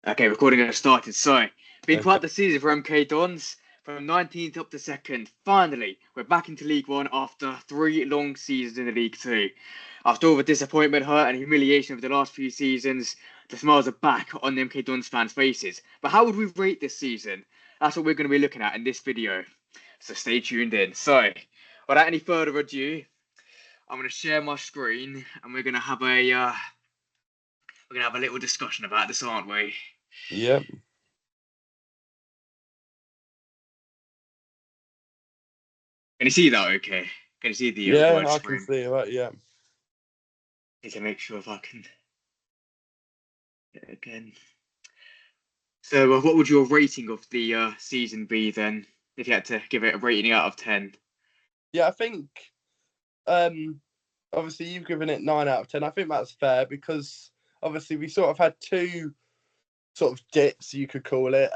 Okay, recording has started. So, been quite the season for MK Dons. From 19th up to 2nd. Finally, we're back into League One after 3 long seasons in the League Two. After all the disappointment, hurt, and humiliation of the last few seasons, the smiles are back on the MK Dons fans' faces. But how would we rate this season? That's what we're going to be looking at in this video. So stay tuned in. So, without any further ado, I'm going to share my screen, and we're going to have a little discussion about this, aren't we? Yep. Can you see that okay? Can you see the word I screen? can see that, yeah. Need to make sure if I can get it again. So, what would your rating of the season be then, if you had to give it a rating out of 10? Yeah, I think obviously you've given it 9 out of 10. I think that's fair because obviously we sort of had two sort of dips, you could call it.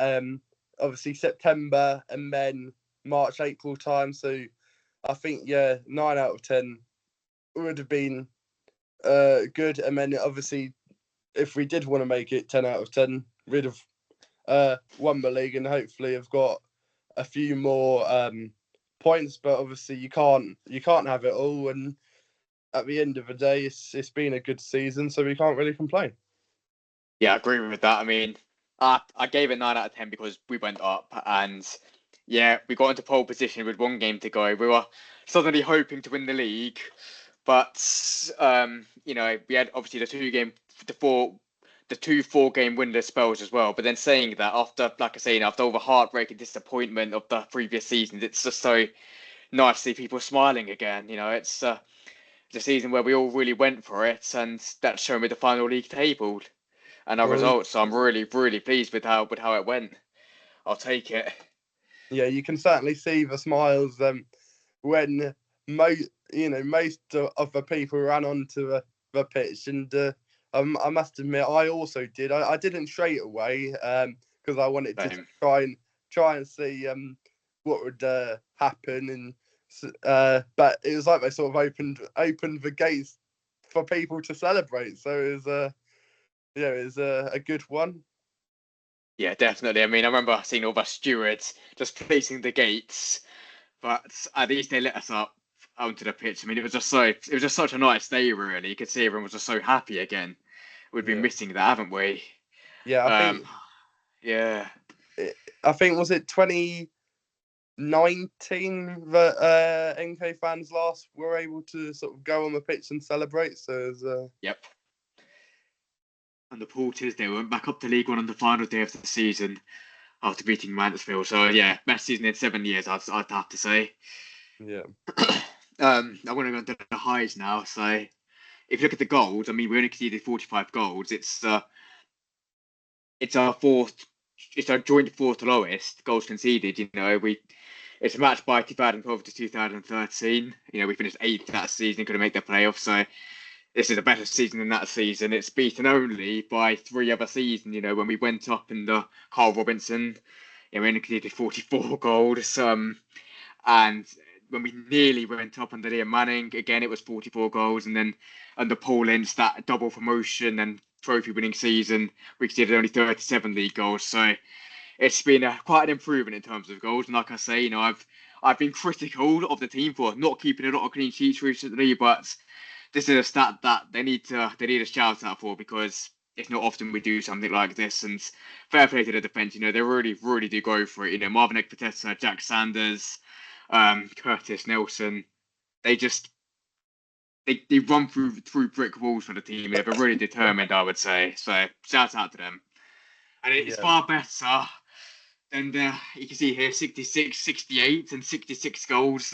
Obviously September and then March, April time. So I think 9 out of 10 would have been good. And then obviously if we did want to make it 10 out of 10, we'd have won the league and hopefully have got a few more points, but obviously you can't have it all. And at the end of the day, it's been a good season, so we can't really complain. Yeah, I agree with that. I mean, I gave it 9 out of 10 because we went up and yeah, we got into pole position with 1 game to go. We were suddenly hoping to win the league, but we had obviously the two 4 game winless spells as well. But then saying that after, like I say, after all the heartbreak and disappointment of the previous seasons, it's just so nice to see people smiling again. It's a season where we all really went for it, and that's shown with the final league table and our Well, results. So I'm really, really pleased with how it went. I'll take it. yeah, you can certainly see the smiles when most of the people ran onto the pitch, and I must admit I also did. I didn't straight away because I wanted to Same. try and see what would happen, and but it was like they sort of opened the gates for people to celebrate. So it was it was a good one. Yeah, definitely. I mean, I remember seeing all the stewards just placing the gates, but at least they let us up onto the pitch. I mean, it was just such a nice day, really. You could see everyone was just so happy again. We've been Yeah, missing that, haven't we? yeah. Um, yeah. I think was it 2019 that NK fans last were able to sort of go on the pitch and celebrate. So it was, Yep. And the Porters, they went back up to League One on the final day of the season after beating Mansfield. So yeah, best season in 7 years, I'd have to say. yeah, I'm going to go into the highs now. So if you look at the goals, I mean, we only conceded 45 goals. It's our joint fourth lowest goals conceded. It's a match by 2012 to 2013. We finished 8th that season, couldn't make the playoffs. So this is a better season than that season. It's beaten only by 3 other seasons. When we went up in the Carl Robinson, we only conceded 44 goals. And when we nearly went up under Liam Manning, again it was 44 goals, and then under Paul Ince, that double promotion and trophy-winning season, we conceded only 37 league goals. So it's been quite an improvement in terms of goals. And like I say, I've been critical of the team for not keeping a lot of clean sheets recently, but this is a stat that they need a shout out for, because it's not often we do something like this. And fair play to the defense, they really, really do go for it. Marvin Ekpatessa, Jack Sanders, Curtis Nelson, they run through brick walls for the team. They're really determined, I would say. So shout out to them. And it's yeah, far better than you can see here, 66, 68, and 66 goals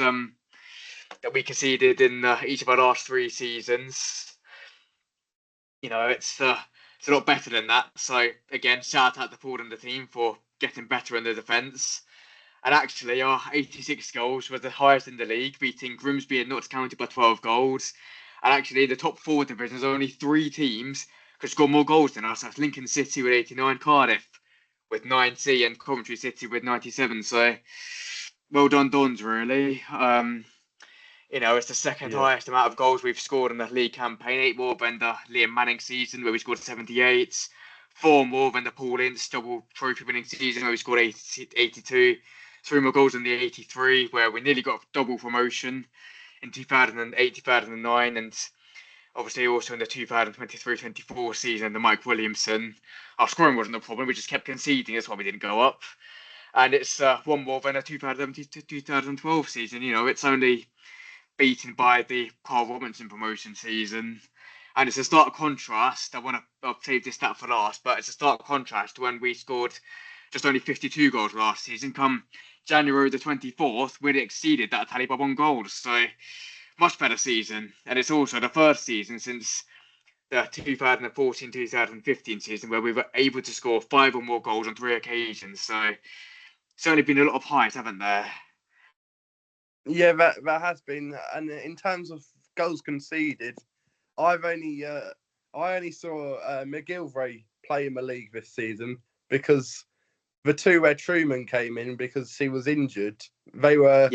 that we conceded in each of our last 3 seasons. It's a lot better than that. So again, shout out to Paul and the team for getting better in the defence. And actually, our 86 goals was the highest in the league, beating Grimsby and Notts County by 12 goals. And actually, the top 4 divisions, only 3 teams could score more goals than us. That's Lincoln City with 89, Cardiff with 90, and Coventry City with 97. So, well done, Dons, really. It's the second yeah, highest amount of goals we've scored in the league campaign, 8 more than the Liam Manning season, where we scored 78. 4 more than the Paul Ince double trophy winning season where we scored 82, 3 more goals in the 83 where we nearly got double promotion in 2008, 2009, and obviously also in the 2023-24 season, the Mike Williamson. Our scoring wasn't a problem, we just kept conceding, that's why we didn't go up. And it's 1 more than a 2012 season. It's only beaten by the Carl Robinson promotion season. And it's a stark contrast. I'll save this stat for last, but it's a stark contrast to when we scored just only 52 goals last season. Come January the 24th, we'd exceeded that tally by 1 goal. So much better season. And it's also the first season since the 2014-2015 season where we were able to score 5 or more goals on 3 occasions. So certainly been a lot of highs, haven't there? Yeah, that has been. And in terms of goals conceded, I only saw McGilvray play in the league this season because the 2 where Truman came in because he was injured, they were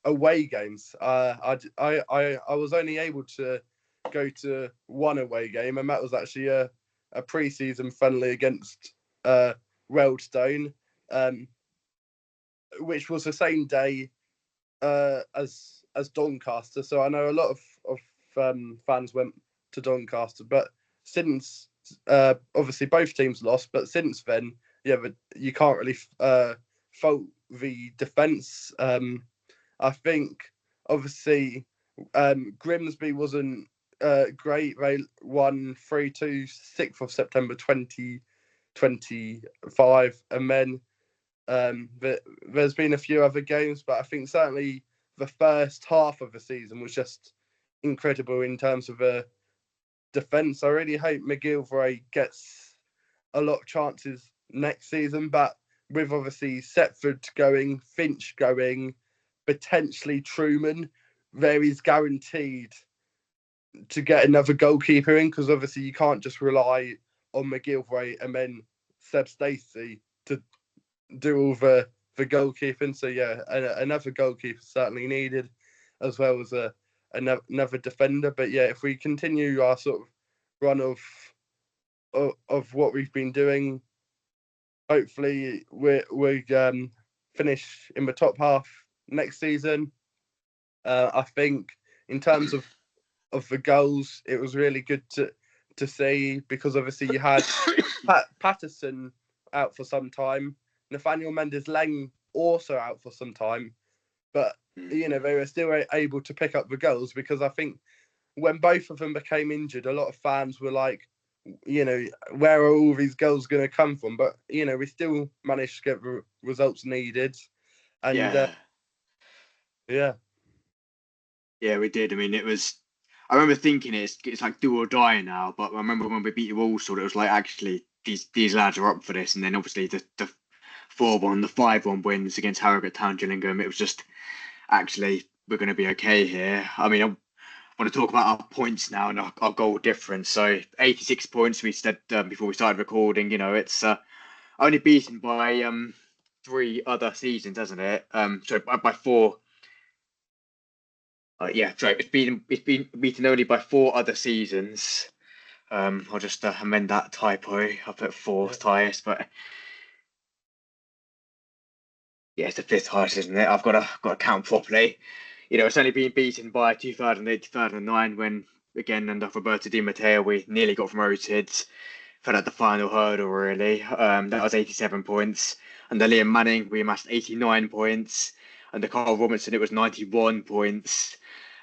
away games. I was only able to go to 1 away game, and that was actually a pre-season friendly against Wealdstone, which was the same day as Doncaster. So I know a lot of fans went to Doncaster, but since obviously both teams lost, but since then, but you can't really fault the defence. I think obviously Grimsby wasn't great. They won 3-2, 6th of September 2025, and then there's been a few other games, but I think certainly the first half of the season was just incredible in terms of defence. I really hope McGilvray gets a lot of chances next season, but with obviously Setford going, Finch going, potentially Truman, there is guaranteed to get another goalkeeper in, because obviously you can't just rely on McGilvray and then Seb Stacey to do all the goalkeeping. So another goalkeeper certainly needed, as well as another defender. But if we continue our sort of run of what we've been doing, hopefully we finish in the top half next season. I think in terms of the goals, it was really good to see, because obviously you had Patterson out for some time, Nathaniel Mendes-Lang also out for some time, but they were still able to pick up the goals, because I think when both of them became injured, a lot of fans were like, where are all these goals going to come from? But we still managed to get the results needed, and we did. I mean, it was. I remember thinking it's like do or die now. But I remember when we beat Walsall, it was like actually these lads are up for this. And then obviously the 4-1, the 5-1 wins against Harrogate Town, Gillingham. It was just actually we're going to be okay here. I mean, I want to talk about our points now and our goal difference. So 86 points we said before we started recording. It's only beaten by 3 other seasons, hasn't it? So by 4. Sorry. It's been beaten only by 4 other seasons. I'll just amend that typo. I put 4th highest, but it's the 5th highest, isn't it? I've got to count properly. It's only been beaten by 2008, 2009 when again under Roberto Di Matteo we nearly got promoted. Fell at the final hurdle really. That was 87 points. Under Liam Manning we amassed 89 points. Under Carl Robinson it was 91 points.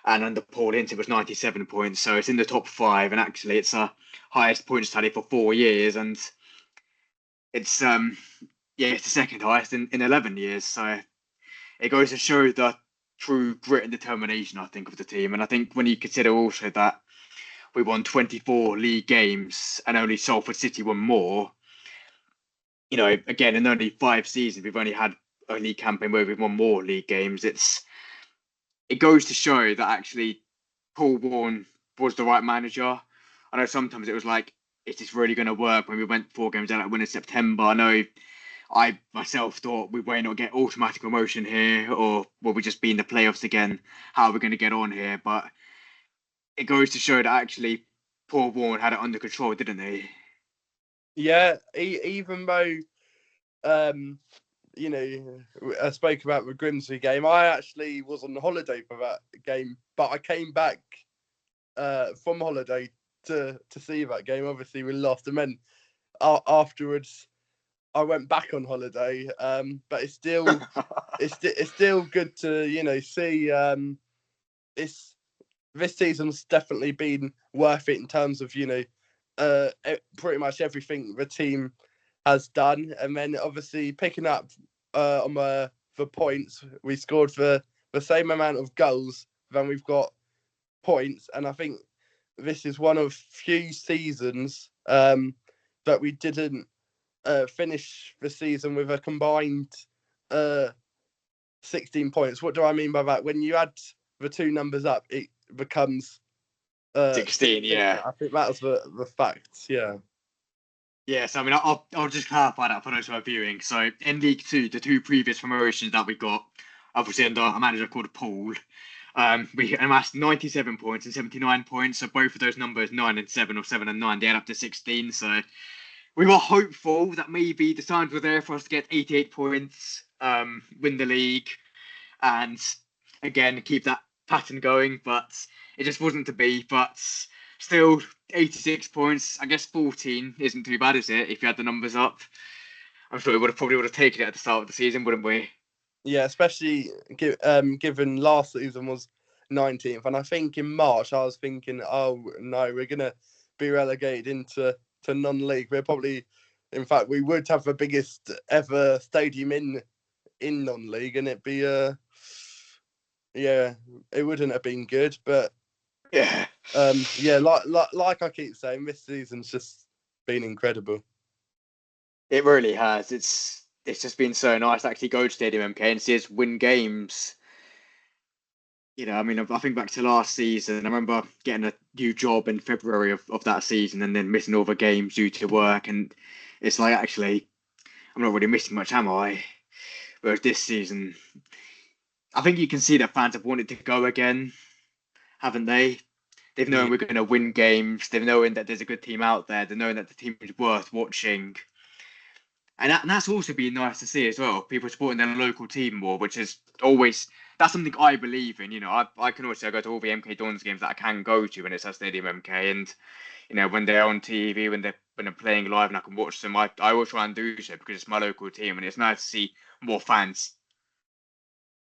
And under Paul Ince it was 97 points. So it's in the top 5, and actually it's a highest points tally for 4 years, and it's it's the second highest in 11 years. So it goes to show the true grit and determination, I think, of the team. And I think when you consider also that we won 24 league games and only Salford City won more, again, in only 5 seasons, we've only had a league campaign where we've won more league games. It goes to show that actually Paul Warne was the right manager. I know sometimes it was like, is this really going to work when we went 4 games down at win in September? I know I myself thought we may not get automatic promotion here, or will we just be in the playoffs again? How are we going to get on here? But it goes to show that actually Paul Warne had it under control, didn't he? Yeah, even though you know, I spoke about the Grimsby game. I actually was on holiday for that game, but I came back from holiday to see that game. Obviously, we lost, and then afterwards, I went back on holiday. But it's still good to see. It's This season's definitely been worth it in terms of pretty much everything the team has done, and then obviously picking up on the points. We scored the same amount of goals than we've got points, and I think this is one of few seasons that we didn't finish the season with a combined uh, 16 points. What do I mean by that? When you add the two numbers up, it becomes 16, 16. yeah. I think that was the facts. Yeah. Yes, I mean, I'll just clarify that for those who are viewing. So in League Two, the two previous promotions that we got, obviously under a manager called Paul, we amassed 97 points and 79 points. So both of those numbers, 9 and 7 or 7 and 9, they add up to 16. So we were hopeful that maybe the signs were there for us to get 88 points, win the league, and again keep that pattern going. But it just wasn't to be. But still, 86 points. I guess 14 isn't too bad, is it? If you had the numbers up, I'm sure we probably would have taken it at the start of the season, wouldn't we? Yeah, especially given last season was 19th, and I think in March I was thinking, oh no, we're gonna be relegated into non-league. We're probably, in fact, we would have the biggest ever stadium in non-league, and it'd be yeah, it wouldn't have been good. But Yeah. yeah, like I keep saying, this season's just been incredible. It really has. It's just been so nice to actually go to Stadium MK and see us win games. I mean, I think back to last season. I remember getting a new job in February of that season and then missing all the games due to work. And it's like, actually, I'm not really missing much, am I? Whereas this season, I think you can see that fans have wanted to go again, haven't they? They've known Yeah, we're going to win games. They've known that there's a good team out there. They've known that the team is worth watching. And that's also been nice to see as well. People supporting their local team more, which is always that's something I believe in. I can also go to all the MK Dons games that I can go to when it's at Stadium MK, and when they're on TV, when they're playing live, and I can watch them. I always try and do so because it's my local team, and it's nice to see more fans.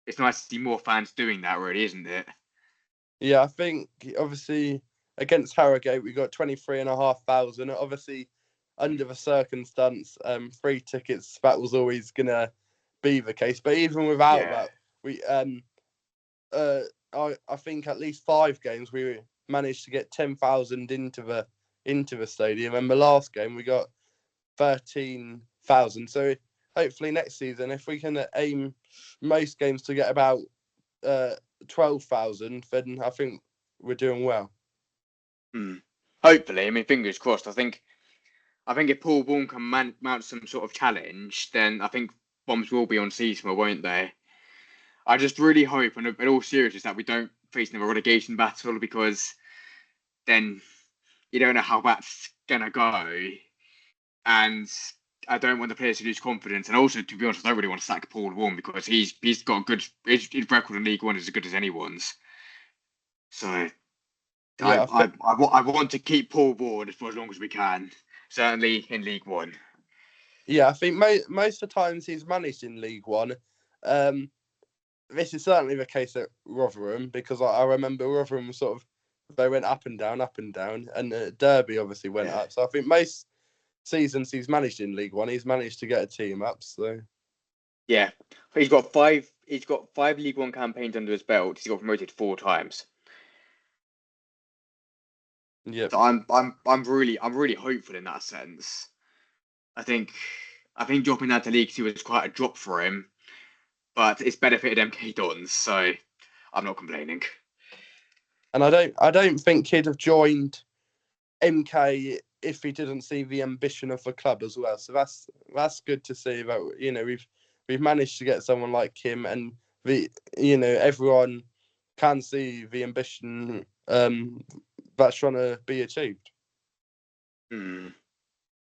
It's nice to see more fans doing that, really, isn't it? yeah. I think obviously against Harrogate we got 23,500. Obviously, under the circumstance, free tickets, that was always gonna be the case. But even without Yeah. that, we uh I think at least 5 games we managed to get 10,000 into the stadium, and the last game we got 13,000. So hopefully next season, if we can aim most games to get about 12,000, then I think we're doing well. Hopefully, I mean, fingers crossed. I think if Paul Vaughan can mount some sort of challenge, then I think bombs will be on Seasmore, won't they? I just really hope, and in all seriousness, that we don't face another relegation battle because then you don't know how that's gonna go, and I don't want the players to lose confidence. And also, to be honest, I don't really want to sack Paul Vaughan because he's got a good his record in League One is as good as anyone's. So Yeah, I want to keep Paul Vaughan for as long as we can, certainly in League One. yeah. I think most of the times he's managed in League One. Um, this is certainly the case at Rotherham because I remember Rotherham sort of they went up and down, and Derby obviously went Yeah. up. So I think most seasons he's managed in League One, he's managed to get a team up. So Yeah, he's got five. He's got 5 League One campaigns under his belt. He's got promoted 4 times. yeah, So I'm really hopeful in that sense. I think I think dropping down to League Two was quite a drop for him, but it's benefited MK Dons, so I'm not complaining. and I don't think he'd have joined MK if he didn't see the ambition of the club as well. So that's good to see that we've managed to get someone like him, and everyone can see the ambition that's trying to be achieved. Hmm.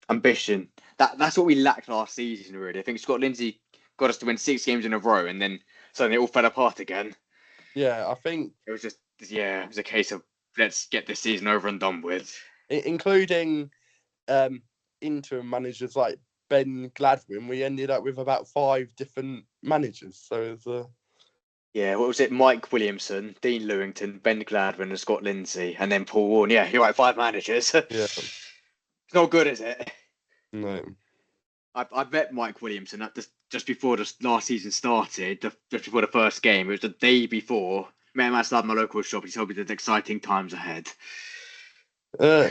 ambition. That's what we lacked last season, really. I think Scott Lindsay got us to win 6 games in a row, and then suddenly it all fell apart again. Yeah, I think It was just, yeah, it was a case of let's get this season over and done with. including interim managers like Ben Gladwin, we ended up with about 5 different managers. So it's Yeah, what was it? Mike Williamson, Dean Lewington, Ben Gladwin, and Scott Lindsay, and then Paul Warne. Yeah, you're right, 5 managers. yeah, It's not good, is it? no, I met Mike Williamson at just before the last season started, just before the first game. It was the day before. Met him outside my local shop. He told me there's exciting times ahead. uh,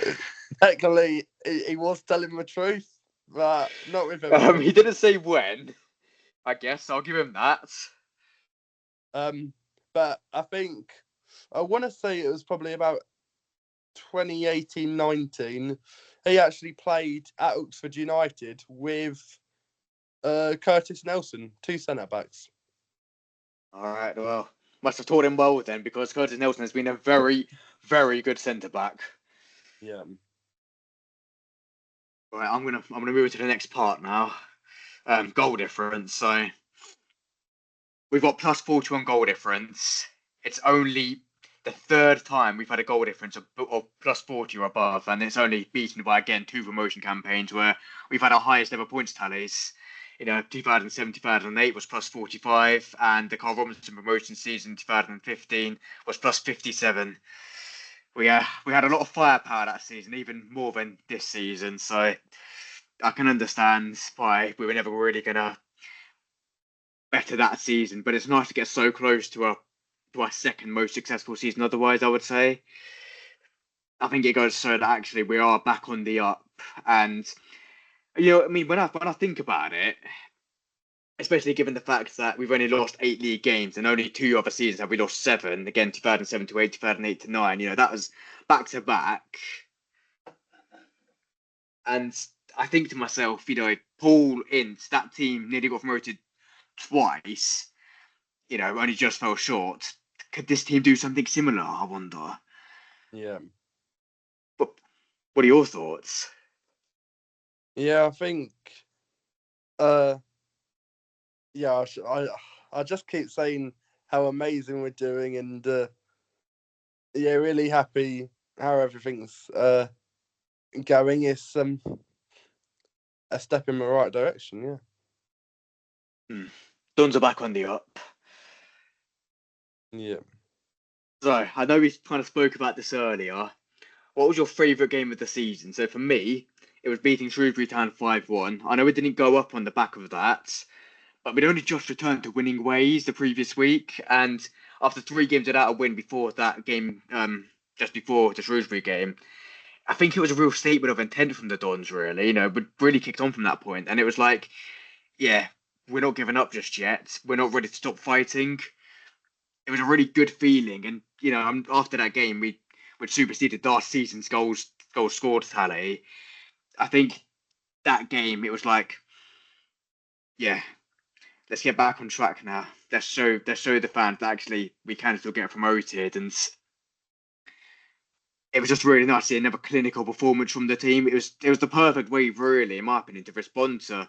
technically he was telling the truth, but not with everything. He didn't say when. I guess I'll give him that. But I think I want to say it was probably about 2018-19. He actually played at Oxford United with Curtis Nelson, 2 centre backs. All right, well, must have taught him well then, because Curtis Nelson has been a very, very good centre back. Yeah. All right, I'm gonna move to the next part now. Goal difference. So we've got plus 41 goal difference. It's only the third time we've had a goal difference of plus 40 or above, and it's only beaten by, again, 2 promotion campaigns where we've had our highest ever points tallies. 2007, 2008 was plus 45, and the Carl Robinson promotion season 2015 was plus 57. We had a lot of firepower that season, even more than this season. So I can understand why we were never really gonna better that season, but it's nice to get so close to our second most successful season. Otherwise, I would say, I think it goes to show that actually we are back on the up. And I mean, when I think about it, especially given the fact that we've only lost 8 league games and only 2 other seasons have we lost 7, again 2007 to 8, 2008 to 9. That was back to back. And I think to myself, Paul Ince, that team nearly got promoted twice. Only just fell short. Could this team do something similar? I wonder. Yeah. But what are your thoughts? Yeah, I think. Yeah, I just keep saying how amazing we're doing, and yeah, really happy how everything's going. It's a step in the right direction. Yeah. Dons are back on the up. Yeah. So I know we kind of spoke about this earlier. What was your favourite game of the season? So for me, it was beating Shrewsbury Town 5-1. I know it didn't go up on the back of that, but we'd only just returned to winning ways the previous week. And after 3 games without a win before that game, just before the Shrewsbury game, I think it was a real statement of intent from the Dons, really. We really kicked on from that point. And it was like, yeah, we're not giving up just yet. We're not ready to stop fighting. It was a really good feeling. And, after that game, we'd superseded last season's goals scored tally. I think that game, it was like, yeah, let's get back on track now. Let's show the fans that actually we can still get promoted. And it was just really nice to see another clinical performance from the team. It was the perfect way, really, in my opinion, to respond to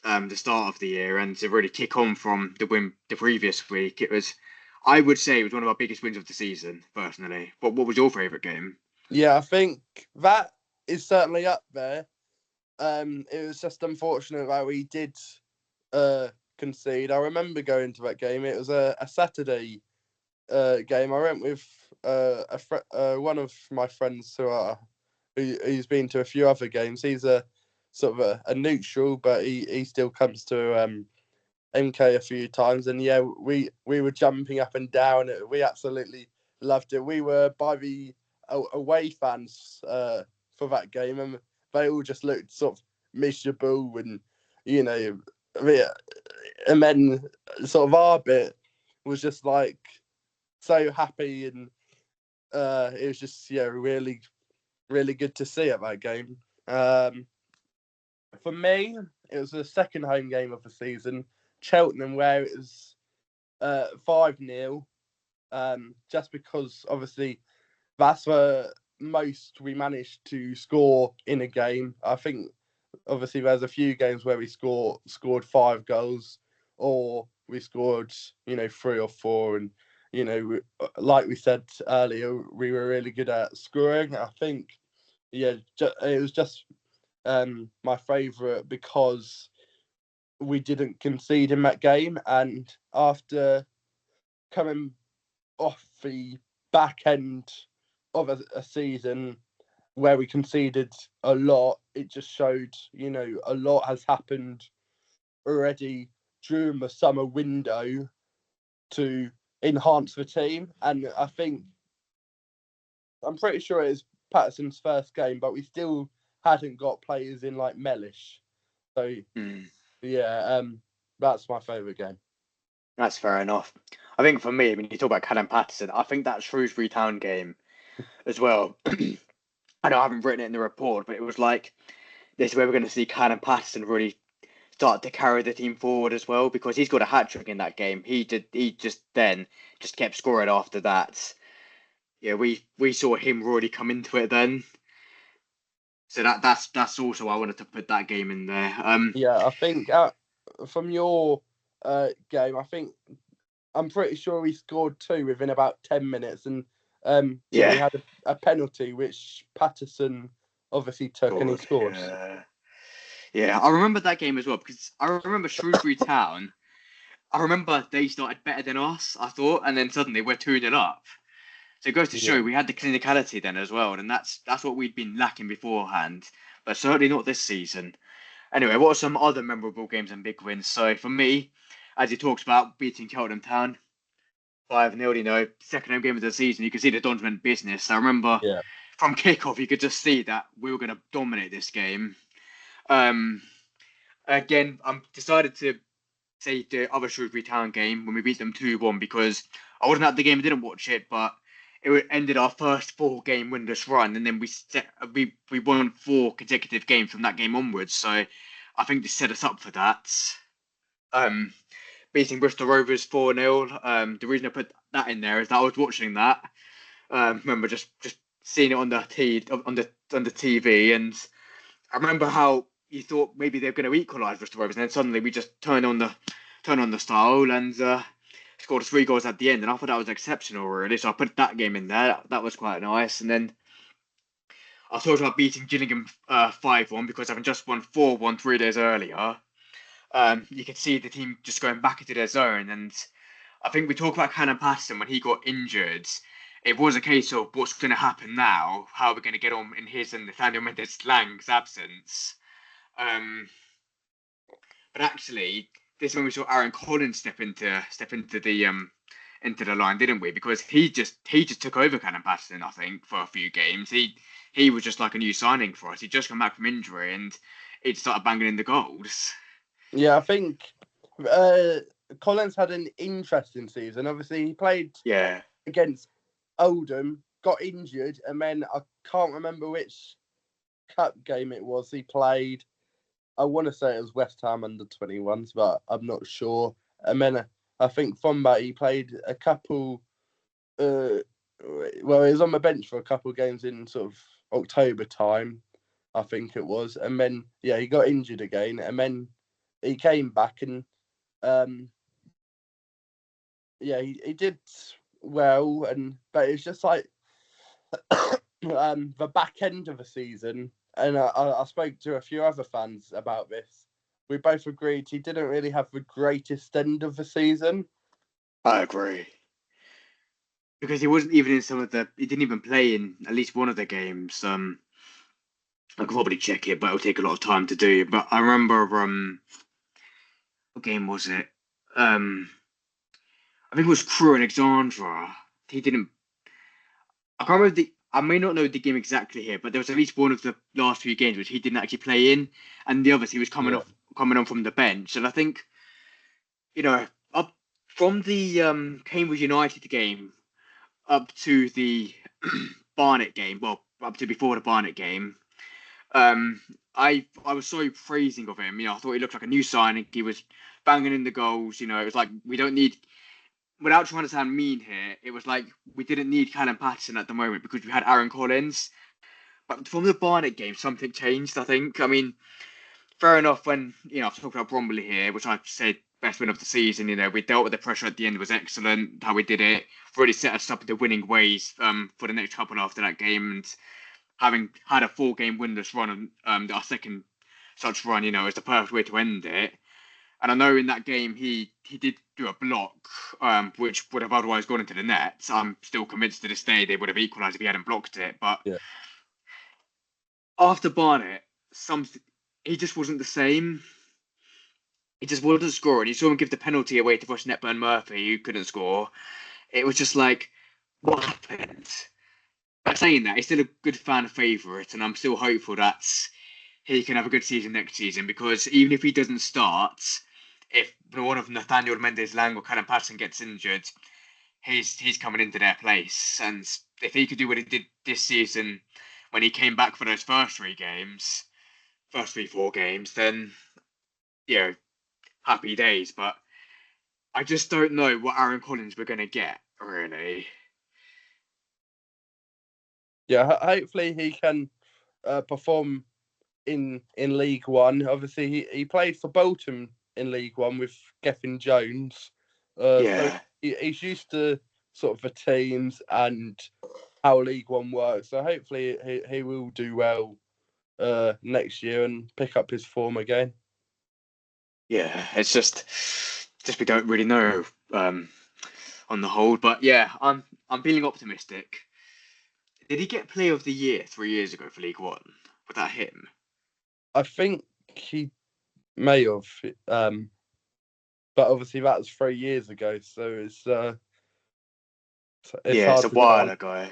the start of the year and to really kick on from the win the previous week. I would say it was one of our biggest wins of the season, personally. What was your favourite game? Yeah, I think that is certainly up there. It was just unfortunate that we did concede. I remember going to that game. It was a Saturday game. I went with one of my friends who's been to a few other games. He's a sort of a neutral, but he still comes to MK a few times. And yeah, we were jumping up and down. We absolutely loved it. We were by the away fans for that game, and they all just looked sort of miserable, and and then sort of our bit was just like so happy, and it was just really, really good to see at that game. For me, it was the second home game of the season, Cheltenham, where it was 5-0. Just because obviously that's the most we managed to score in a game. I think obviously there's a few games where we scored 5 goals, or we scored 3 or 4, and like we said earlier, we were really good at scoring. I think it was just my favourite because we didn't concede in that game, and after coming off the back end of a season where we conceded a lot, it just showed, a lot has happened already during the summer window to enhance the team. And I'm pretty sure it is Patterson's first game, but we still hadn't got players in like Mellish. So, yeah, that's my favourite game. That's fair enough. I think for me, when you talk about Callum Patterson, I think that Shrewsbury Town game as well. I know I haven't written it in the report, but it was like this is where we're going to see Callum Patterson really start to carry the team forward as well, because he's got a hat trick in that game. He just kept scoring after that. Yeah, we saw him really come into it then. So that's also why I wanted to put that game in there. Yeah, I think from your game, I'm pretty sure we scored 2 within about 10 minutes, and we had a penalty which Patterson obviously took and he scored. Yeah, I remember that game as well, because I remember Shrewsbury Town. I remember they started better than us, I thought, and then suddenly we're 2-0 up. So it goes to show we had the clinicality then as well, and that's what we'd been lacking beforehand, but certainly not this season. Anyway, what are some other memorable games and big wins? So for me, as he talks about beating Cheltenham Town 5-0, second home game of the season, you could see the Dons went business. I remember from kickoff, you could just see that we were going to dominate this game. Again, I'm decided to say the other Shrewsbury Town game when we beat them 2-1, because I wasn't at the game, I didn't watch it, but it ended our first 4-game winless run, and then we won 4 consecutive games from that game onwards. So I think this set us up for that. Beating Bristol Rovers 4-0. The reason I put that in there is that I was watching that. Remember just seeing it on the TV, and I remember how you thought maybe they're going to equalise Bristol Rovers, and then suddenly we just turn on the style and scored 3 goals at the end, and I thought that was exceptional, really. So I put that game in there. That was quite nice. And then I thought about beating Gillingham 5-1 because having just won 4-1 3 days earlier. You could see the team just going back into their zone, and I think we talk about Callum Patterson when he got injured. It was a case of what's going to happen now. How are we going to get on in his and Nathaniel Mendes-Lang's absence? But actually, this is when we saw Aaron Collins step into the line, didn't we? Because he just took over Callum Patterson, I think, for a few games. He was just like a new signing for us. He'd just come back from injury and he'd started banging in the goals. Yeah, I think Collins had an interesting season. Obviously, he played against Oldham, got injured, and then I can't remember which cup game it was he played. I want to say it was West Ham under 21s, but I'm not sure. And then I think from that he played a couple. Well, he was on the bench for a couple of games in sort of October time, I think it was. And then he got injured again, and then he came back and he did well, but it's just like the back end of the season. And I spoke to a few other fans about this. We both agreed he didn't really have the greatest end of the season. I agree. Because he wasn't even in he didn't even play in at least one of the games. I could probably check it, but it'll take a lot of time to do. But I remember, what game was it? I think it was Crewe Alexandra. He didn't. I can't remember I may not know the game exactly here, but there was at least one of the last few games which he didn't actually play in, and the others he was coming on from the bench. And I think, up from the Cambridge United game up to the Barnet game, well, up to before the Barnet game, I was so praising of him. I thought he looked like a new signing. He was banging in the goals. It was like we don't need. Without trying to sound mean here, it was like we didn't need Callum Patterson at the moment because we had Aaron Collins. But from the Barnet game, something changed, I think. I mean, fair enough. When I've talked about Bromley here, which I said best win of the season. We dealt with the pressure at the end was excellent. How we did it really set us up in the winning ways for the next couple after that game, and having had a 4-game winless run, our second such run, is the perfect way to end it. And I know in that game he did do a block, which would have otherwise gone into the net. I'm still convinced to this day they would have equalised if he hadn't blocked it. But Yeah. after Barnett, he just wasn't the same. He just wasn't scoring. You saw him give the penalty away to Rush Netburn Murphy, who couldn't score. It was just like, what happened? But saying that, he's still a good fan favourite, and I'm still hopeful that he can have a good season next season, because even if he doesn't start, if one of Nathaniel Mendes-Lang or Callum Patterson gets injured, he's coming into their place. And if he could do what he did this season when he came back for those first 4 games, then, happy days. But I just don't know what Aaron Collins we're going to get, really. Yeah, hopefully he can perform in League One. Obviously, he played for Bolton in League One with Gethin Jones. So he's used to sort of the teams and how League One works. So hopefully he will do well next year and pick up his form again. Yeah, it's just we don't really know on the whole. But yeah, I'm feeling optimistic. Did he get Player of the Year 3 years ago for League One? Was that him? I think he may have, but obviously that was 3 years ago, so it's hard it's a to while know. ago.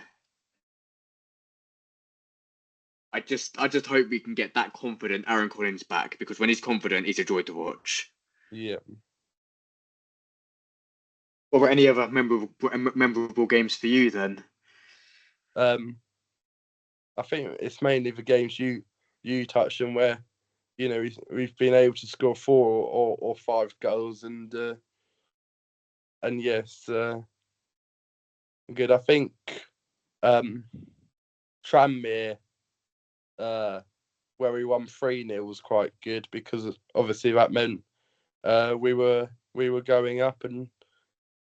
I just hope we can get that confident Aaron Collins back, because when he's confident, he's a joy to watch. Yeah. What were any other memorable games for you then? I think it's mainly the games you touched on where we've been able to score 4 or 5 goals, and yes, good. I think Tranmere, where we won 3-0 was quite good, because obviously that meant we were going up, and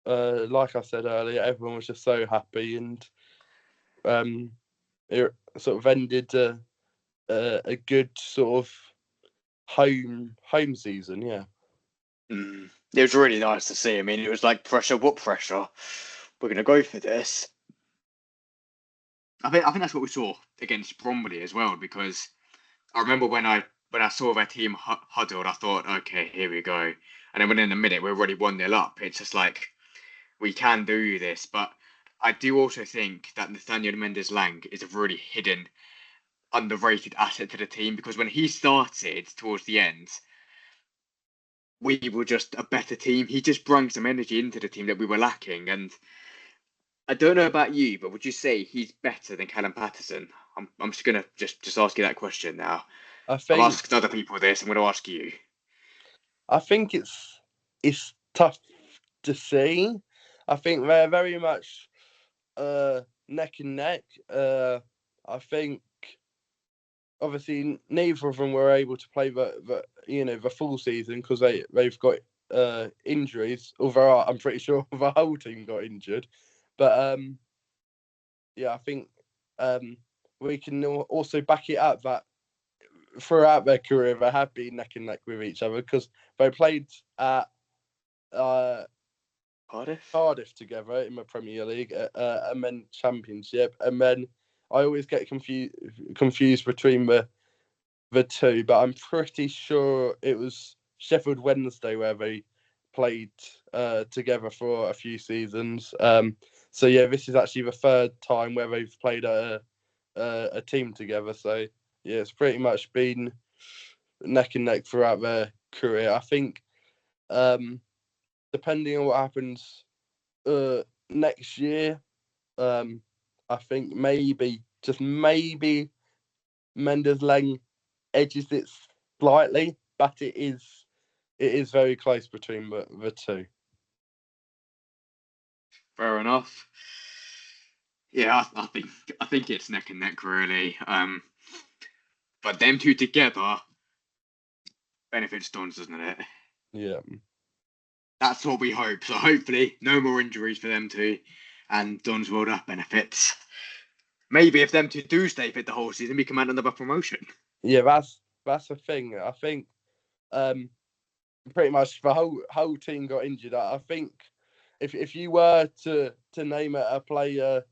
like I said earlier, everyone was just so happy, and it sort of ended a good sort of home season. Yeah. It was really nice to see. I mean, it was like pressure. What pressure? We're going to go for this. I think that's what we saw against Bromley as well, because I remember when I saw their team huddled, I thought, okay, here we go. And then within a minute, we're already 1-0 up. It's just like, we can do this. But I do also think that Nathaniel Mendes-Lang is a really hidden, underrated asset to the team, because when he started towards the end, we were just a better team. He just brought some energy into the team that we were lacking. And I don't know about you, but would you say he's better than Callum Patterson? I'm just gonna just ask you that question now. I I've think asked other people this. I'm going to ask you. it's tough to see. I think they're very much neck and neck. I think obviously neither of them were able to play the full season because they've got injuries. Although I'm pretty sure the whole team got injured, but yeah, I think we can also back it up that throughout their career they have been neck and neck with each other, because they played at Cardiff together in the Premier League, and then Championship, and then I always get confused between the two, but I'm pretty sure it was Sheffield Wednesday where they played together for a few seasons. So yeah, this is actually the 3rd time where they've played a team together. So yeah, it's pretty much been neck and neck throughout their career. I think depending on what happens next year, I think just maybe Mendes-Lang edges it slightly, but it is very close between the two. Fair enough. Yeah, I think it's neck and neck really. But them two together, benefits Dons, doesn't it? Yeah. That's what we hope. So hopefully, no more injuries for them two, and Dons World Up benefits. Maybe if them two do stay fit the whole season, we can mount another promotion. Yeah, that's the thing. I think pretty much the whole team got injured. I think if you were to name a player,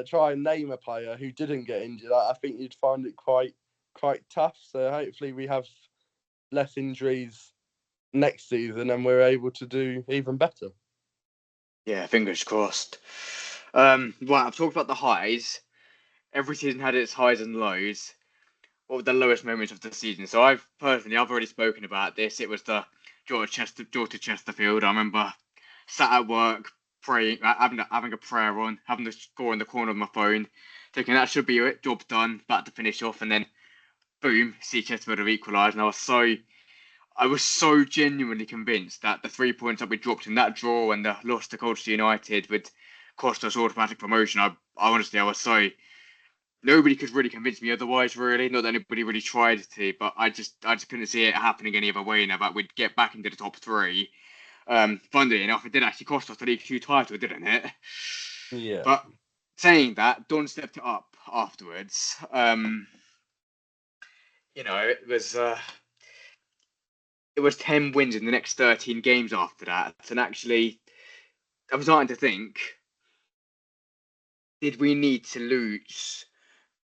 try and name a player who didn't get injured, I think you'd find it quite tough. So hopefully we have less injuries next season and we're able to do even better. Yeah, fingers crossed. Right, I've talked about the highs. Every season had its highs and lows. What were the lowest moments of the season? So I've already spoken about this. It was the draw to Chesterfield. I remember sat at work praying, having a prayer on, having the score in the corner of my phone, thinking that should be it, job done, about to finish off, and then boom, see Chesterfield have equalised, and I was so genuinely convinced that the 3 points that we dropped in that draw and the loss to Colchester United would cost us automatic promotion. I honestly, I was so. Nobody could really convince me otherwise, really. Not that anybody really tried to, but I just couldn't see it happening any other way now that we'd get back into the top three. Funnily enough, it did actually cost us the League 2 title, didn't it? Yeah. But saying that, Don stepped it up afterwards. It was 10 wins in the next 13 games after that. And actually, I was starting to think, did we need to lose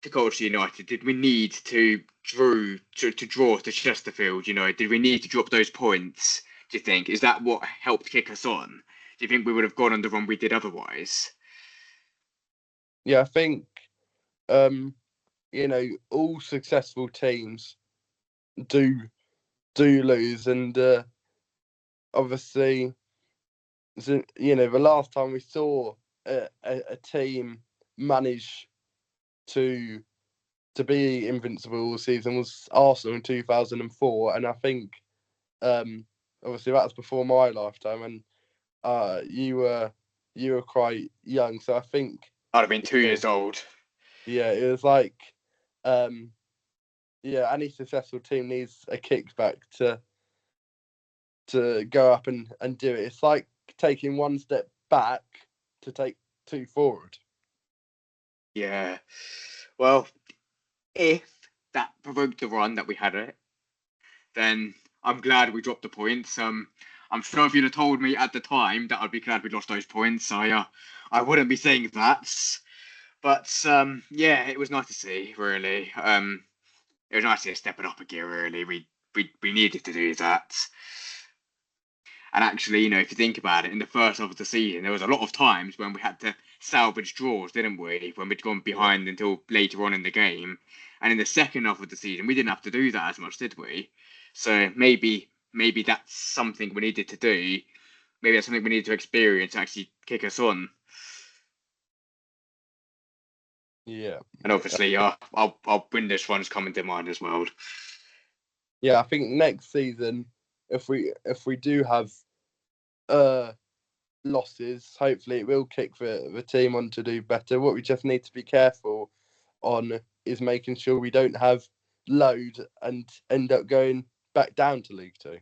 to Colchester United? Did we need to draw to Chesterfield? Did we need to drop those points? Do you think? Is that what helped kick us on? Do you think we would have gone on the run we did otherwise? Yeah, I think all successful teams do lose, and obviously, the last time we saw a team manage to be invincible all season was Arsenal in 2004, and I think obviously that was before my lifetime, and you were quite young, so I think I'd have been 2 years old. Yeah, it was like any successful team needs a kickback to go up and do it. It's like taking one step back to take two forward. Yeah. Well, if that provoked the run that we had it, then I'm glad we dropped the points. I'm sure if you'd have told me at the time that I'd be glad we lost those points, I wouldn't be saying that. But yeah, it was nice to see, really. It was nice to step it up a gear, really. We needed to do that. And actually, if you think about it, in the first half of the season, there was a lot of times when we had to salvage draws, didn't we? When we'd gone behind until later on in the game. And in the second half of the season, we didn't have to do that as much, did we? So maybe that's something we needed to do. Maybe that's something we need to experience to actually kick us on. Yeah. And obviously, our win this one's coming to mind as well. Yeah, I think next season, if we do have losses, hopefully it will kick the team on to do better. What we just need to be careful on is making sure we don't have load and end up going back down to League Two.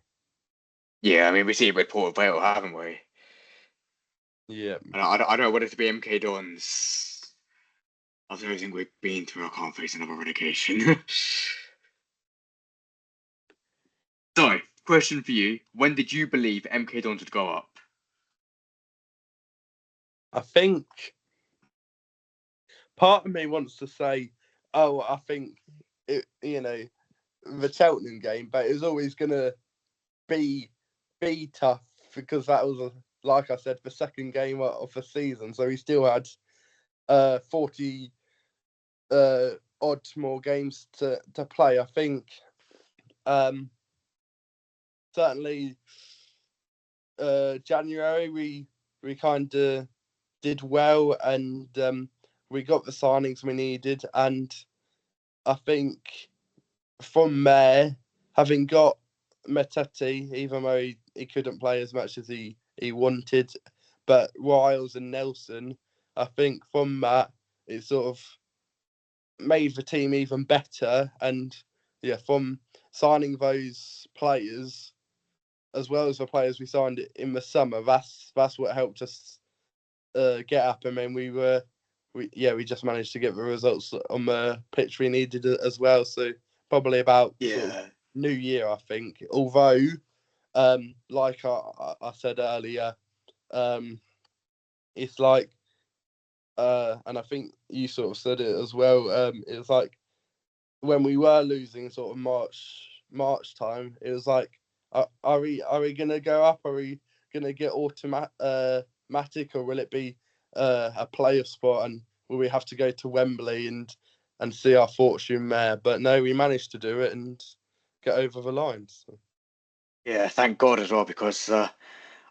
Yeah, I mean, we see it with Port Vale, haven't we? Yeah. And I don't want it to be MK Dons. After everything we've been through, I can't face another relegation. So, question for you. When did you believe MK Dons would go up? I think part of me wants to say, I think it, the Cheltenham game, but it was always going to be tough because that was, like I said, the second game of the season. So we still had 40 odd more games to play. I think certainly January we kind of did well, and we got the signings we needed, and I think from there, having got Matete, even though he couldn't play as much as he wanted, but Riles and Nelson, I think from that it sort of made the team even better, and yeah, from signing those players, as well as the players we signed in the summer, that's what helped us get up. I mean, we just managed to get the results on the pitch we needed as well. So probably about sort of New Year, I think. Although, like I said earlier, it's like, and I think you sort of said it as well. It's like when we were losing sort of March time, it was like, are we gonna go up? Are we gonna get automatic, or will it be a playoff spot? And will we have to go to Wembley and see our fortune there? But no, we managed to do it and get over the line. So. Yeah, thank God as well, because I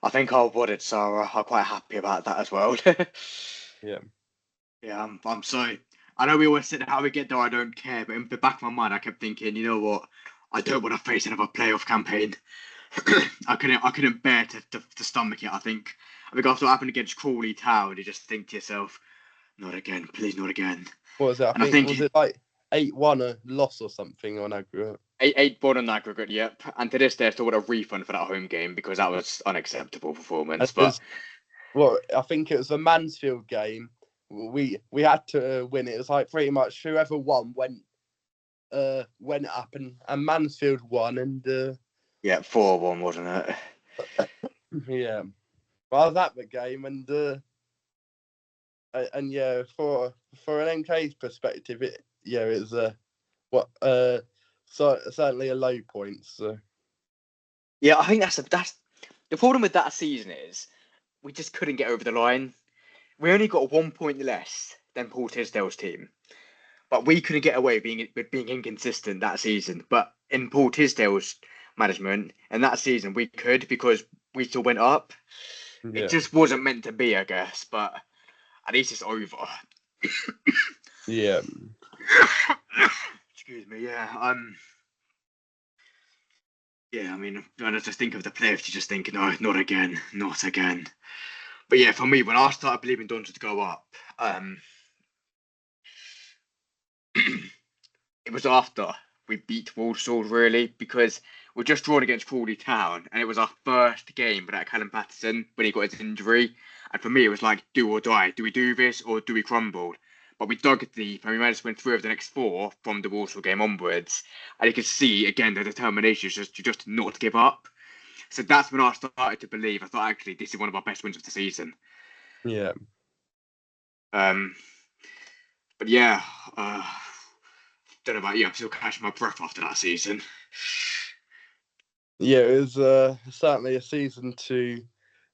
think our Woodeds are quite happy about that as well. Yeah. Yeah, I'm so. I know we always said how we get there, I don't care, but in the back of my mind, I kept thinking, you know what? I don't want to face another playoff campaign. I couldn't bear to stomach it. I think after what happened against Crawley Town, you just think to yourself, not again, please, not again. What was it? I think was it like 8-1 a loss or something on aggregate? 8-1 on aggregate, yep. And to this day, I still want a refund for that home game because that was unacceptable performance. But well, I think it was a Mansfield game. We had to win it. It was like pretty much whoever won went up, and Mansfield won, and yeah, 4-1, wasn't it? Yeah, well, I was at the game, and yeah, for an MK's perspective, it was certainly a low point. So yeah, I think that's the problem with that season is we just couldn't get over the line. We only got 1 point less than Paul Tisdale's team, but we couldn't get away with being inconsistent that season. But in Paul Tisdale's management, and that season we could, because we still went up. yeah. It just wasn't meant to be, I guess. But at least it's over. Yeah. Excuse me. Yeah. Yeah. I mean, when I just think of the players, you just think, no, not again, not again. But yeah, for me, when I started believing Dons would go up, it was after we beat Walsall, really, because we're just drawn against Crawley Town, and it was our first game without Callum Patterson when he got his injury. And for me, it was like, do or die. Do we do this or do we crumble? But we dug deep and we managed to win 3 of the next 4 from the Walsall game onwards. And you could see, again, the determination is just not give up. So that's when I started to believe. I thought, actually, this is one of our best wins of the season. Yeah. But yeah, don't know about you. I'm still catching my breath after that season. Yeah, it was certainly a season to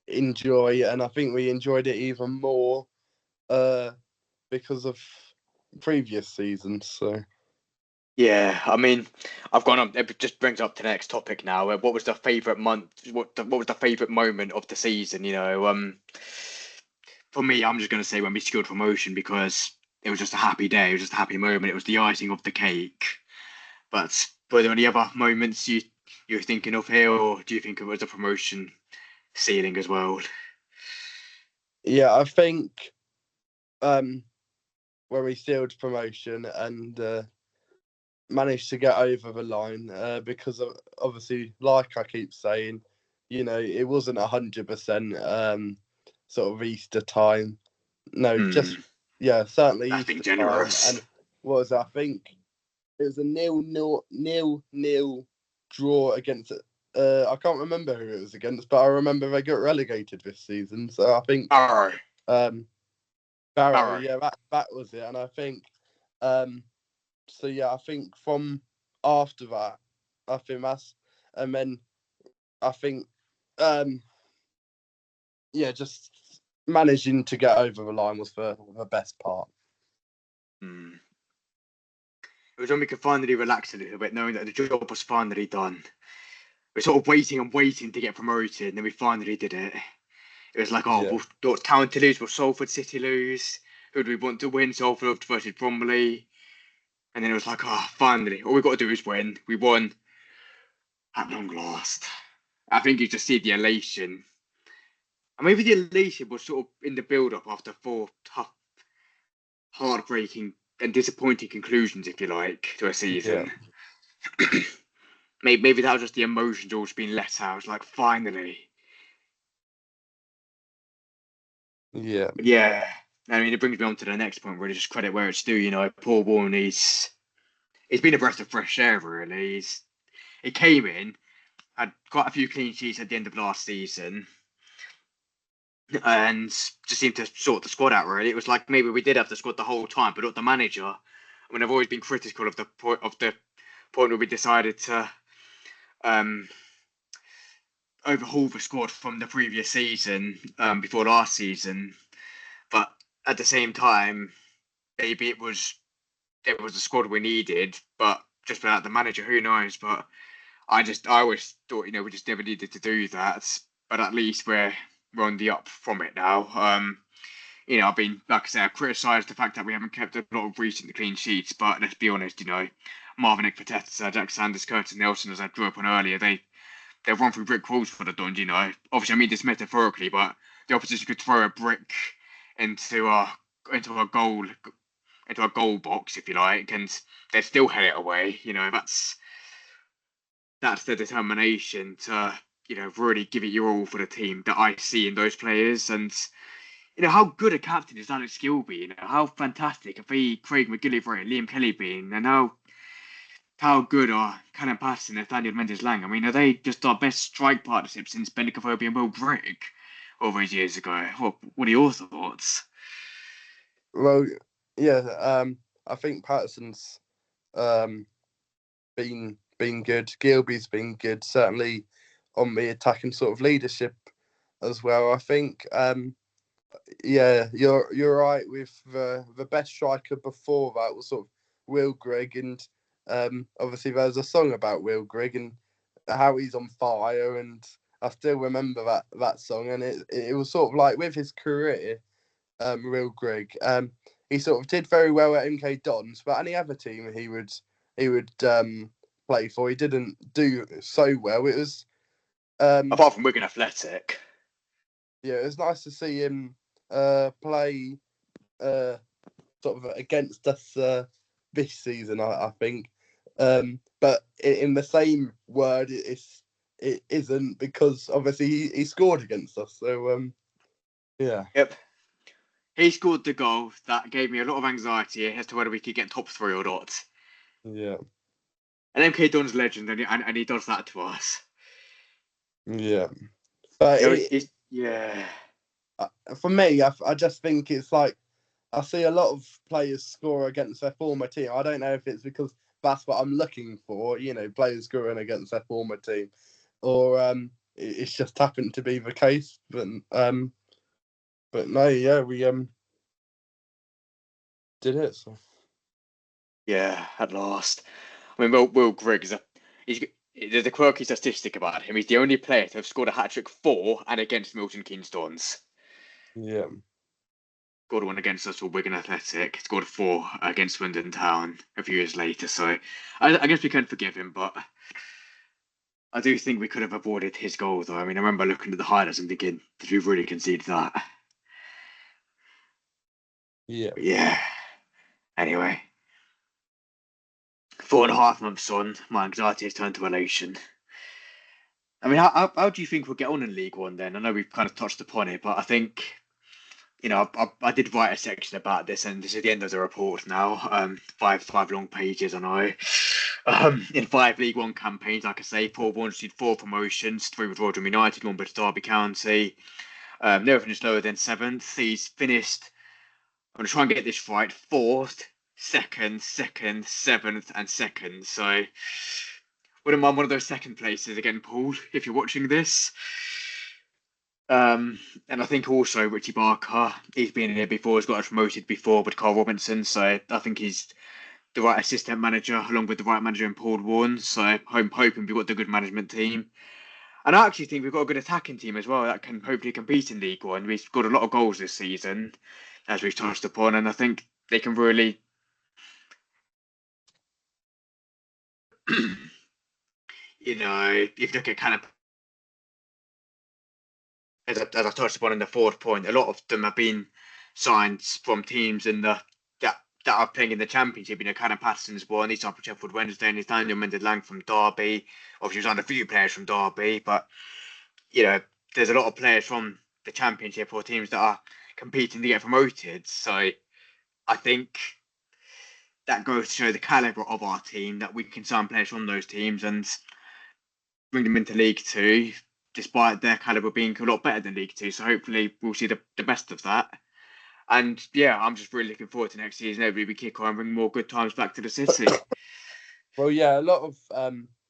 enjoy, and I think we enjoyed it even more because of previous seasons. So Yeah, I mean, I've gone on. It just brings up to the next topic now. What was the favourite month? What was the favourite moment of the season? For me, I'm just going to say when we secured promotion, because it was just a happy day. It was just a happy moment. It was the icing of the cake. But were there any other moments you're thinking of here, or do you think it was a promotion ceiling as well? yeah, I think when we sealed promotion and managed to get over the line, because obviously, like I keep saying, it wasn't 100% sort of Easter time. No, just certainly That's Easter being generous. time. And what was it? I think it was a 0-0 draw against it. I can't remember who it was against, but I remember they got relegated this season. So I think Barrow. Barrow, yeah, that was it. And I think so yeah, I think from after that, I think that's, and then I think yeah, just managing to get over the line was the best part. It was when we could finally relax a little bit, knowing that the job was finally done. We're sort of waiting and waiting to get promoted, and then we finally did it. It was like, will County lose? Will Salford City lose? Who do we want to win? Salford versus Bromley. And then it was like, finally, all we've got to do is win. We won at long last. I think you just see the elation. And maybe the elation was sort of in the build-up after 4 tough, heartbreaking and disappointing conclusions, if you like, to a season. Yeah. maybe that was just the emotions all being let out. Like finally, Yeah. yeah. I mean, it brings me on to the next point. Really, just credit where it's due. Paul Warren, he's been a breath of fresh air. Really, he came in, had quite a few clean sheets at the end of last season, and just seemed to sort the squad out. Really, it was like maybe we did have the squad the whole time, but not the manager. I mean, I've always been critical of the point where we decided to um, overhaul the squad from the previous season before last season. But at the same time, maybe it was the squad we needed, but just without the manager, who knows? But I always thought we just never needed to do that. But at least we're on the up from it now. I've been, like I say, I've criticised the fact that we haven't kept a lot of recent clean sheets, but let's be honest, Marvin Pateta, Jack Sanders, Curtis Nelson, as I drew up on earlier, they've run through brick walls for the Dons, Obviously, I mean this metaphorically, but the opposition could throw a brick into our into our goal into our goal box, if you like, and they still head it away. That's the determination to really give it your all for the team that I see in those players. And how good a captain is Alex Gilby? How fantastic have Craig McGillivray and Liam Kelly been? And how good are Callum Patterson and Nathaniel Mendes-Lang? I mean, are they just our best strike partnership since Benicophobia and Will Grigg all those years ago? What are your thoughts? Well, yeah. I think Patterson's been good. Gilby's been good. Certainly on the attacking sort of leadership as well. I think. Yeah, you're right. With the best striker before that was sort of Will Grigg, and obviously there's a song about Will Grigg and how he's on fire, and I still remember that song, and it was sort of like with his career, Will Grigg, he sort of did very well at MK Dons, but any other team he would play for, he didn't do so well. It was Apart from Wigan Athletic. Yeah, it was nice to see him play sort of against us this season. I think, but in the same word, it isn't, because obviously he scored against us. So yeah. Yep. He scored the goal that gave me a lot of anxiety as to whether we could get top three or not. Yeah. An MK Dons legend, and he does that to us. Yeah. But yeah. For me, I just think it's like, I see a lot of players score against their former team. I don't know if it's because that's what I'm looking for, players scoring against their former team, or it's just happened to be the case. But no, yeah, we did it. So. Yeah, at last. I mean, Will Grigg there's a quirky statistic about him. He's the only player to have scored a hat trick for and against Milton Keynes Dons. Yeah. Scored one against us for Wigan Athletic. Scored four against Swindon Town a few years later. So I guess we can forgive him, but I do think we could have avoided his goal, though. I mean, I remember looking at the highlights and thinking, did we really concede that? Yeah. But yeah. Anyway, 4.5 months on, my anxiety has turned to elation. I mean, how do you think we'll get on in League One then? I know we've kind of touched upon it, but I think, I did write a section about this, and this is the end of the report now. Five long pages, I know. In 5 League One campaigns, like I say, Paul Warren's did 4 promotions, 3 with Rotherham United, 1 with Derby County. Never finished lower than 7th. He's finished, I'm going to try and get this right, 4th, 2nd, 7th, and 2nd. So, wouldn't mind one of those second places again, Paul, if you're watching this. And I think also Richie Barker, he's been in here before, he's got us promoted before with Carl Robinson, so I think he's the right assistant manager along with the right manager in Paul Warren. So I'm hoping we've got the good management team. And I actually think we've got a good attacking team as well that can hopefully compete in League One. We've got a lot of goals this season, as we've touched upon, and I think they can really if you look at kind of as I touched upon in the 4th point, a lot of them have been signed from teams in the that are playing in the Championship. Callum Patterson's one. He's up for Sheffield Wednesday, and he's Daniel Mendez-Lang from Derby. Obviously, there's on a few players from Derby, but there's a lot of players from the Championship or teams that are competing to get promoted. So I think that goes to show the calibre of our team, that we can sign players from those teams and bring them into League Two, despite their calibre being a lot better than League Two. So hopefully we'll see the best of that. And yeah, I'm just really looking forward to next season. Hopefully we kick on and bring more good times back to the city. Well, yeah, a lot of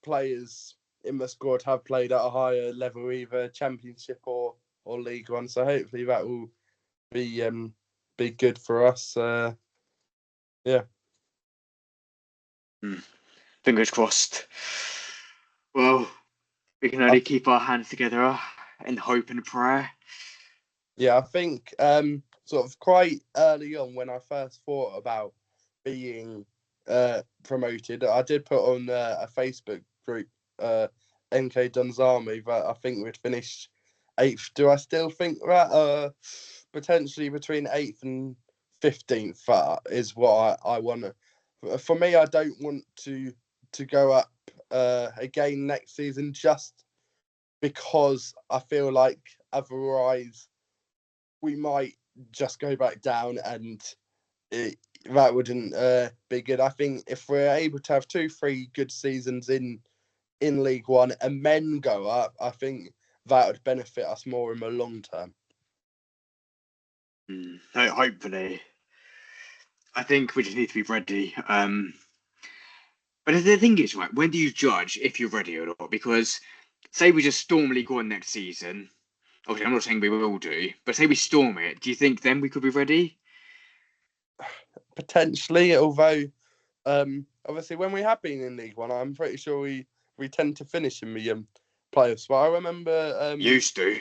players in the squad have played at a higher level, either Championship or League One. So hopefully that will be good for us. Yeah. Fingers crossed. Well, we can only keep our hands together in hope and prayer. Yeah, I think sort of quite early on when I first thought about being promoted, I did put on a Facebook group, MK Dons Army, that I think we'd finish 8th. Do I still think that? Potentially between 8th and 15th, that is what I want to. For me, I don't want to go up again next season, just because I feel like otherwise we might just go back down, and that wouldn't be good. I think if we're able to have 2-3 good seasons in League One and then go up, I think that would benefit us more in the long term. Hopefully. I think we just need to be ready. But the thing is, right, when do you judge if you're ready or not? Because say we just storm League One next season. Obviously, I'm not saying we will do, but say we storm it. Do you think then we could be ready? Potentially, although obviously when we have been in League One, I'm pretty sure we tend to finish in the playoffs. But I remember Used to.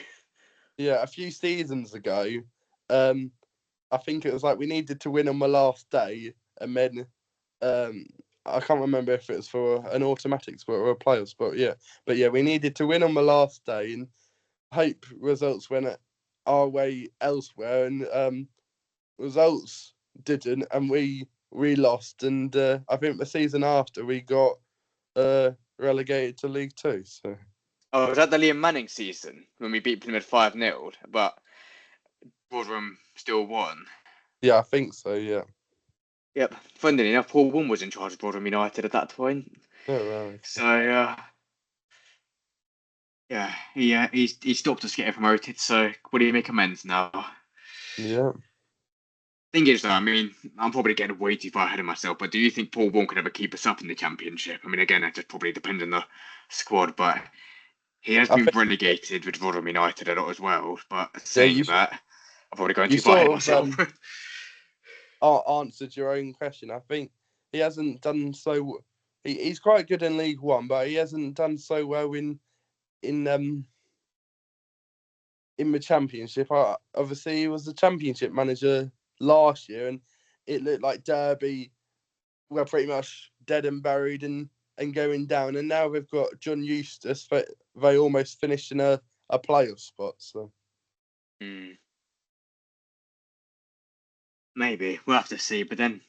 Yeah, a few seasons ago, I think it was like we needed to win on the last day, and then I can't remember if it was for an automatic spot or a playoff spot. But yeah, we needed to win on the last day and hope results went our way elsewhere, and results didn't, and we lost. And I think the season after we got relegated to League Two. So. Oh, was that the Liam Manning season when we beat Plymouth 5-0, but Rotherham still won? Yeah, I think so. Yeah. Yep. Funnily enough, Paul Woon was in charge of Rotherham United at that point. Oh, right. So yeah, he stopped us getting promoted. So what do you make amends now? Yeah. Thing is, though, I mean, I'm probably getting way too far ahead of myself. But do you think Paul Woon can ever keep us up in the Championship? I mean, again, that just probably depends on the squad, but he has been relegated with Rotherham United a lot as well. But saying that, I'm probably going too far ahead of myself. Answered your own question. I think he hasn't done so. He's quite good in League One, but he hasn't done so well in the Championship. Obviously, he was the Championship manager last year, and it looked like Derby were pretty much dead and buried and going down. And now we've got John Eustace. They almost finished in a playoff spot. So. Maybe we'll have to see, but then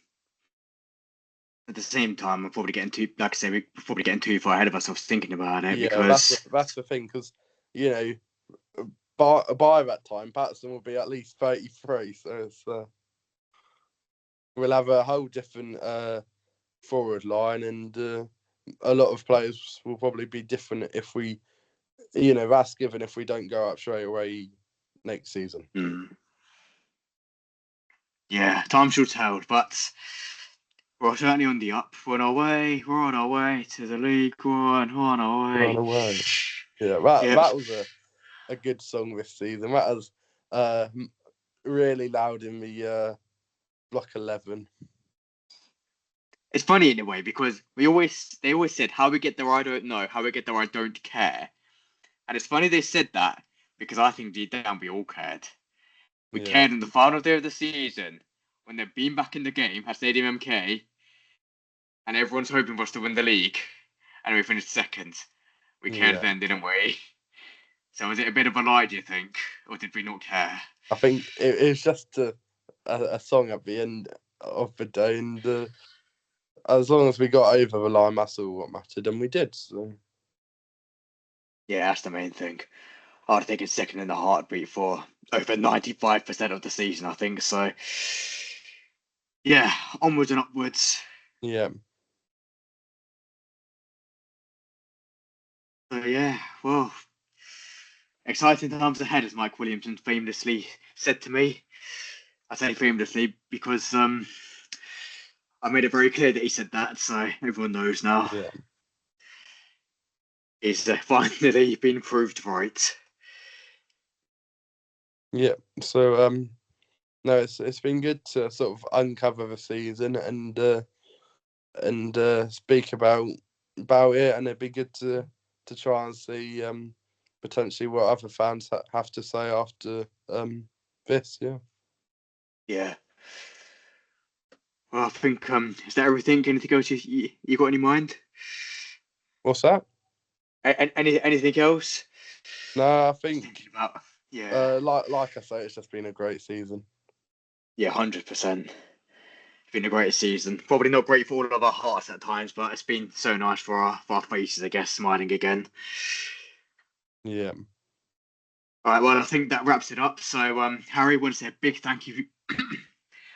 at the same time, we're probably getting too, like I say, we're probably getting too far ahead of ourselves thinking about it. Yeah, because that's the thing, because by that time, Patterson will be at least 33, so it's, we'll have a whole different forward line, and a lot of players will probably be different if we, that's given if we don't go up straight away next season. Yeah, time shall tell, but we're certainly on the up. We're on our way to the League One. We're on our way. Yeah, that was a good song this season. That was really loud in the Block 11. It's funny in a way because they always said how we get there I don't know, how we get there I don't care. And it's funny they said that because I think deep down we all cared. We cared in the final day of the season when they've been back in the game at Stadium MK and everyone's hoping for us to win the league and we finished second. We cared then, didn't we? So was it a bit of a lie, do you think? Or did we not care? I think it was just a song at the end. of the day, and as long as we got over the line, that's all what mattered, and we did. So. Yeah, that's the main thing. I'd take it second in the heartbeat for over 95% of the season, I think. So, yeah, onwards and upwards. Yeah. So, yeah, well, exciting times ahead, as Mike Williamson famously said to me. I say famously because I made it very clear that he said that, so everyone knows now. Yeah. He's finally been proved right. Yeah. So no, it's been good to sort of uncover the season and speak about it, and it'd be good to try and see potentially what other fans have to say after this. Yeah. Yeah. Well, I think is that everything? Anything else you got in your mind? What's that? Anything else? No, I Just think thinking about. Yeah. like I say, it's just been a great season. Yeah, 100%. It's been a great season. Probably not great for all of our hearts at times, but it's been so nice for our faces, I guess, smiling again. Yeah. All right, well, I think that wraps it up. So, Harry, I want to say a big thank you. I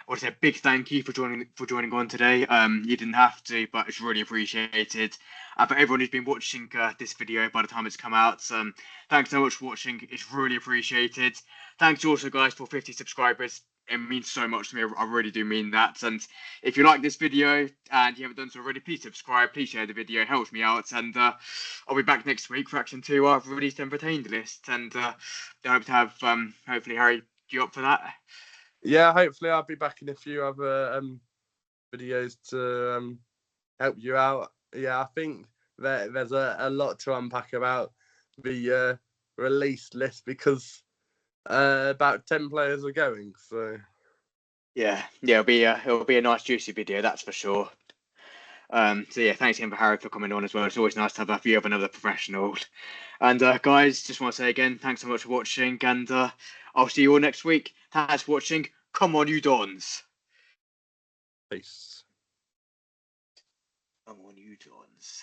want to say a big thank you for joining on today. You didn't have to, but it's really appreciated. For everyone who's been watching this video by the time it's come out, thanks so much for watching. It's really appreciated. Thanks also, guys, for 50 subscribers. It means so much to me. I really do mean that. And if you like this video and you haven't done so already, please subscribe. Please share the video. It helps me out. And I'll be back next week for reaction to our released and retained list. And I hope to have hopefully Harry you up for that. Yeah, hopefully I'll be back in a few other videos to help you out. Yeah, I think there's a lot to unpack about the release list because about 10 players are going. So Yeah, it'll be a nice juicy video, that's for sure. So yeah, thanks again for Harry for coming on as well. It's always nice to have a view of another professional. And guys, just want to say again, thanks so much for watching, and I'll see you all next week. Thanks for watching. Come on, you Dons. peace. Come on, you Dons.